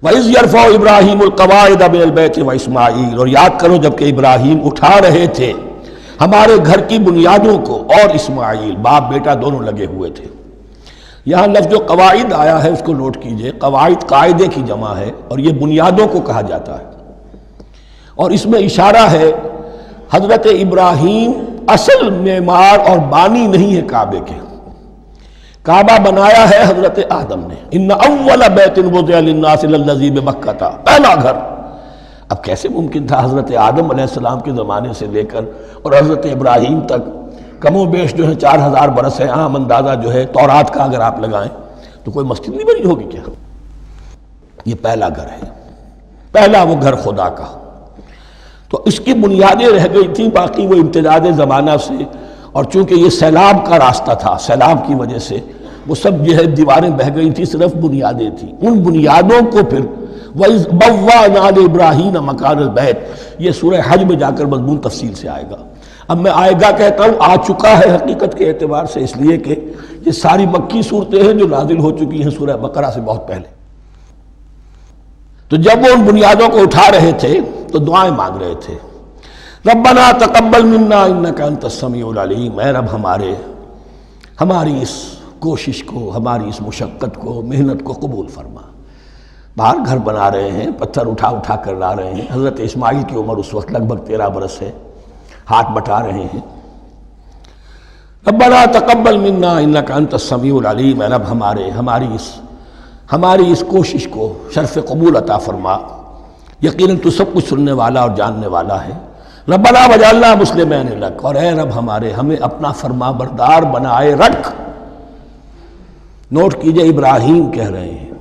وَإِذْ يَرْفَعُ إِبْرَاهِيمُ الْقَوَاعِدَ مِنَ الْبَيْتِ وَإِسْمَاعِيلُ، اور یاد کرو جب کہ ابراہیم اٹھا رہے تھے ہمارے گھر کی بنیادوں کو، اور اسماعیل، باپ بیٹا دونوں لگے ہوئے تھے۔ یہاں لفظ جو قواعد آیا ہے اس کو نوٹ کیجئے، قواعد قاعدے کی جمع ہے اور یہ بنیادوں کو کہا جاتا ہے، اور اس میں اشارہ ہے حضرت ابراہیم اصل معمار اور بانی نہیں ہے کعبے کے، کعبہ بنایا ہے حضرت آدم نے۔ ان اول بیت وضع للناس للذی ببکہ، پہلا گھر۔ اب کیسے ممکن تھا حضرت آدم علیہ السلام کے زمانے سے لے کر اور حضرت ابراہیم تک کم و بیش جو ہے 4000 برس ہے، عام اندازہ جو ہے تورات کا اگر آپ لگائیں تو کوئی مسجد نہیں بنی ہوگی کیا؟ یہ پہلا گھر ہے، پہلا وہ گھر خدا کا۔ تو اس کی بنیادیں رہ گئی تھیں، باقی وہ امتداد زمانہ سے، اور چونکہ یہ سیلاب کا راستہ تھا، سیلاب کی وجہ سے وہ سب جو ہے دیواریں بہہ گئی تھیں، صرف بنیادیں تھیں۔ ان بنیادوں کو پھر وَإِذْ بَوَّأْنَا لِإِبْرَاهِيمَ مَكَانَ الْبَيْتِ، یہ سورہ حج میں جا کر مضمون تفصیل سے آئے گا۔ اب میں آئے گا کہتا ہوں، آ چکا ہے حقیقت کے اعتبار سے، اس لیے کہ یہ ساری مکی صورتیں ہیں جو نازل ہو چکی ہیں سورہ بقرہ سے بہت پہلے۔ تو جب وہ ان بنیادوں کو اٹھا رہے تھے تو دعائیں مانگ رہے تھے، ربنا تقبل منا انک انت السمیع العلیم، اے رب ہماری اس کوشش کو، ہماری اس مشقت کو، محنت کو قبول فرما۔ باہر گھر بنا رہے ہیں، پتھر اٹھا اٹھا کر لا رہے ہیں، حضرت اسماعیل کی عمر اس وقت لگ بھگ 13 برس ہے، ہاتھ بٹا رہے ہیں۔ ربنا تقبل منا انک انت السمیع العلیم، اے رب ہماری اس کوشش کو شرف قبول عطا فرما، یقیناً تو سب کچھ سننے والا اور جاننے والا ہے۔ ربنا وجعلنا مسلمین لک، اور اے رب ہمیں اپنا فرما بردار بنائے رکھ۔ نوٹ کیجئے ابراہیم کہہ رہے ہیں،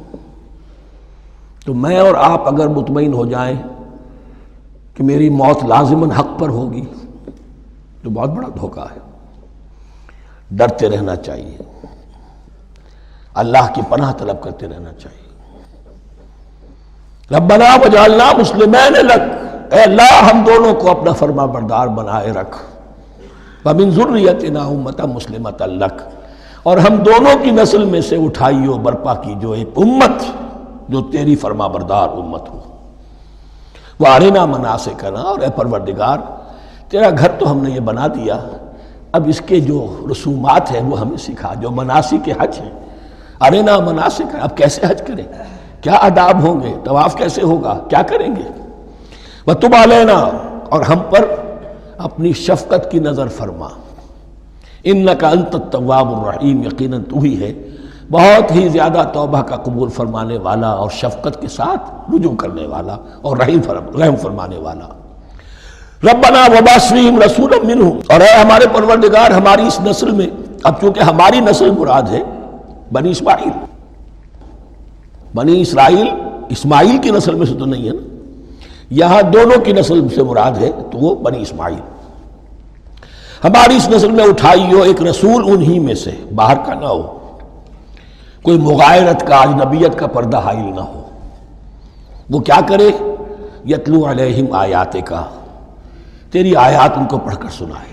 تو میں اور آپ اگر مطمئن ہو جائیں کہ میری موت لازماً حق پر ہوگی تو بہت بڑا دھوکہ ہے۔ ڈرتے رہنا چاہیے، اللہ کی پناہ طلب کرتے رہنا چاہیے۔ ربنا وجعلنا مسلمین لک، اے اللہ ہم دونوں کو اپنا فرما بردار بنائے رکھ، ومن ذریتنا امۃ مسلمۃ لک، اور ہم دونوں کی نسل میں سے اٹھائیو برپا کی جو ایک امت جو تیری فرما بردار امت ہو۔ وارنا مناسکنا، اور اے پروردگار تیرا گھر تو ہم نے یہ بنا دیا، اب اس کے جو رسومات ہیں وہ ہمیں سکھا، جو مناسک حج ہیں۔ ارنا مناسک، اب کیسے حج کریں، کیا آداب ہوں گے، طواف کیسے ہوگا، کیا کریں گے۔ وتب علینا، اور ہم پر اپنی شفقت کی نظر فرما، انک انت التواب الرحیم، یقیناً تو ہی ہے بہت ہی زیادہ توبہ کا قبول فرمانے والا اور شفقت کے ساتھ رجوع کرنے والا اور رحم فرمانے والا۔ ربنا وبعث فیہم رسولا منہم، اور اے ہمارے پروردگار ہماری اس نسل میں، اب چونکہ ہماری نسل مراد ہے بنی اسماعیل، بنی اسرائیل اسماعیل کی نسل میں سے تو نہیں ہے نا، یہاں دونوں کی نسل سے مراد ہے تو وہ بنی اسماعیل۔ ہماری اس نسل میں اٹھائی ہو ایک رسول انہی میں سے، باہر کا نہ ہو، کوئی مغایرت کا، اجنبیت کا پردہ حائل نہ ہو۔ وہ کیا کرے، یتلو علیہم آیاتک، تیری آیات ان کو پڑھ کر سنائے،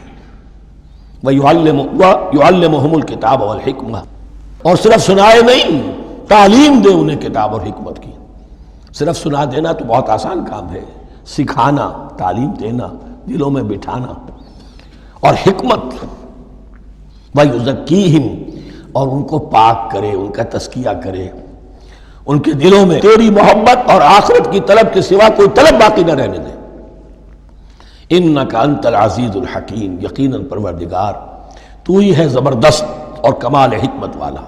وَيُعَلِّمُهُمُ الْكِتَابَ وَالْحِکْمَةَ، اور صرف سنائے نہیں، تعلیم دے انہیں کتاب اور حکمت کی۔ صرف سنا دینا تو بہت آسان کام ہے، سکھانا، تعلیم دینا، دلوں میں بٹھانا، اور حکمت، وَيُزَكِّيهِمْ، اور ان کو پاک کرے، ان کا تزکیہ کرے، ان کے دلوں میں تیری محبت اور آخرت کی طلب کے سوا کوئی طلب باقی نہ رہنے دے۔ انک انت العزیز الحکیم، یقیناً پروردگار تو ہی ہے زبردست اور کمال حکمت والا۔